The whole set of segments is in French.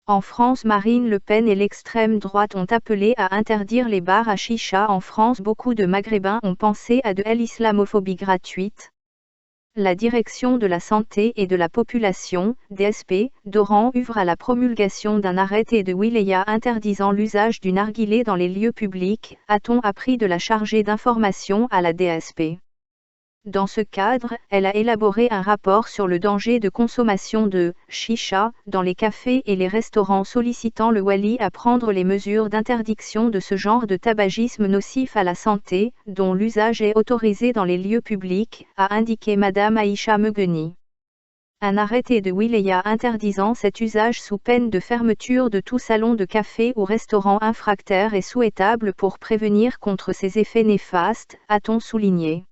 En France, Marine Le Pen et l'extrême droite ont appelé à interdire les bars à chicha. En France, beaucoup de Maghrébins ont pensé à de l'islamophobie gratuite. La Direction de la Santé et de la Population, DSP, d'Oran œuvre à la promulgation d'un arrêté de wilaya interdisant l'usage du narguilé dans les lieux publics, a-t-on appris de la chargée d'information à la DSP. Dans ce cadre, elle a élaboré un rapport sur le danger de consommation de chicha dans les cafés et les restaurants, sollicitant le wali à prendre les mesures d'interdiction de ce genre de tabagisme nocif à la santé, dont l'usage est autorisé dans les lieux publics, a indiqué Madame Aïcha Megheni. Un arrêté de wilaya interdisant cet usage sous peine de fermeture de tout salon de café ou restaurant infractaire est souhaitable pour prévenir contre ces effets néfastes, a-t-on souligné.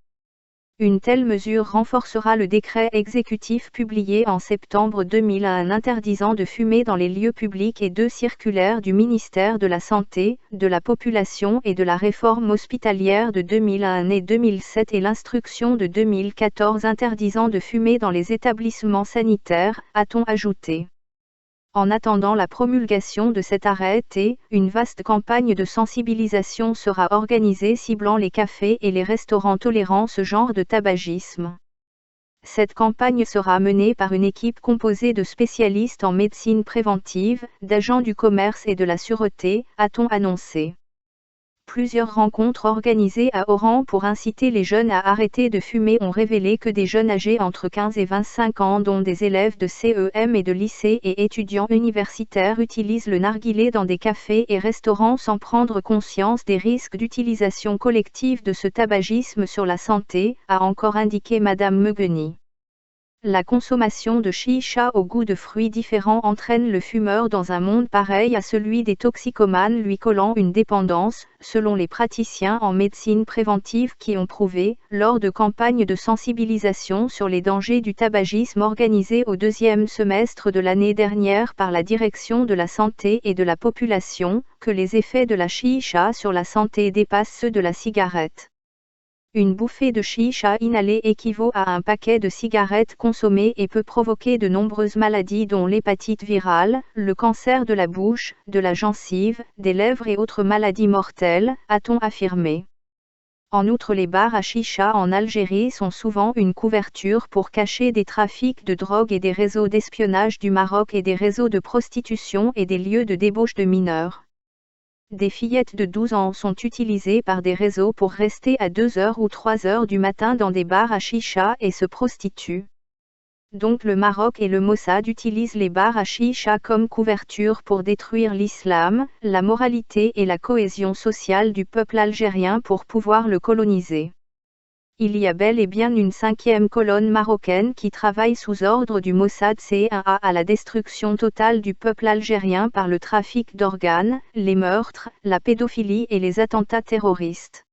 Une telle mesure renforcera le décret exécutif publié en septembre 2001 interdisant de fumer dans les lieux publics et deux circulaires du ministère de la Santé, de la Population et de la Réforme hospitalière de 2001 et 2007 et l'instruction de 2014 interdisant de fumer dans les établissements sanitaires, a-t-on ajouté. En attendant la promulgation de cet arrêté, une vaste campagne de sensibilisation sera organisée ciblant les cafés et les restaurants tolérant ce genre de tabagisme. Cette campagne sera menée par une équipe composée de spécialistes en médecine préventive, d'agents du commerce et de la sûreté, a-t-on annoncé. Plusieurs rencontres organisées à Oran pour inciter les jeunes à arrêter de fumer ont révélé que des jeunes âgés entre 15 et 25 ans, dont des élèves de CEM et de lycée et étudiants universitaires, utilisent le narguilé dans des cafés et restaurants sans prendre conscience des risques d'utilisation collective de ce tabagisme sur la santé, a encore indiqué Madame Megheni. La consommation de chicha au goût de fruits différents entraîne le fumeur dans un monde pareil à celui des toxicomanes, lui collant une dépendance, selon les praticiens en médecine préventive qui ont prouvé, lors de campagnes de sensibilisation sur les dangers du tabagisme organisées au deuxième semestre de l'année dernière par la Direction de la Santé et de la Population, que les effets de la chicha sur la santé dépassent ceux de la cigarette. Une bouffée de chicha inhalée équivaut à un paquet de cigarettes consommées et peut provoquer de nombreuses maladies dont l'hépatite virale, le cancer de la bouche, de la gencive, des lèvres et autres maladies mortelles, a-t-on affirmé. En outre, les bars à chicha en Algérie sont souvent une couverture pour cacher des trafics de drogue et des réseaux d'espionnage du Maroc et des réseaux de prostitution et des lieux de débauche de mineurs. Des fillettes de 12 ans sont utilisées par des réseaux pour rester à 2h ou 3h du matin dans des bars à chicha et se prostituent. Donc le Maroc et le Mossad utilisent les bars à chicha comme couverture pour détruire l'islam, la moralité et la cohésion sociale du peuple algérien pour pouvoir le coloniser. Il y a bel et bien une 5e colonne marocaine qui travaille sous ordre du Mossad C1A à la destruction totale du peuple algérien par le trafic d'organes, les meurtres, la pédophilie et les attentats terroristes.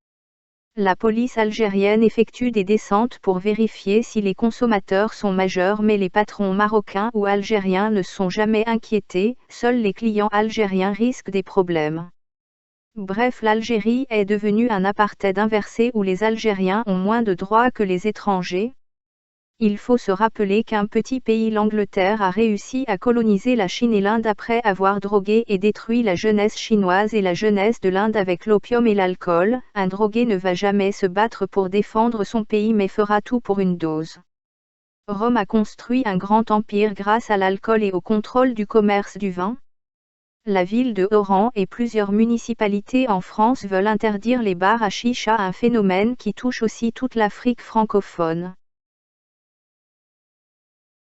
La police algérienne effectue des descentes pour vérifier si les consommateurs sont majeurs, mais les patrons marocains ou algériens ne sont jamais inquiétés, seuls les clients algériens risquent des problèmes. Bref, l'Algérie est devenue un apartheid inversé où les Algériens ont moins de droits que les étrangers. Il faut se rappeler qu'un petit pays, l'Angleterre, a réussi à coloniser la Chine et l'Inde après avoir drogué et détruit la jeunesse chinoise et la jeunesse de l'Inde avec l'opium et l'alcool. Un drogué ne va jamais se battre pour défendre son pays mais fera tout pour une dose. Rome a construit un grand empire grâce à l'alcool et au contrôle du commerce du vin. La ville de Oran et plusieurs municipalités en France veulent interdire les bars à chicha, un phénomène qui touche aussi toute l'Afrique francophone.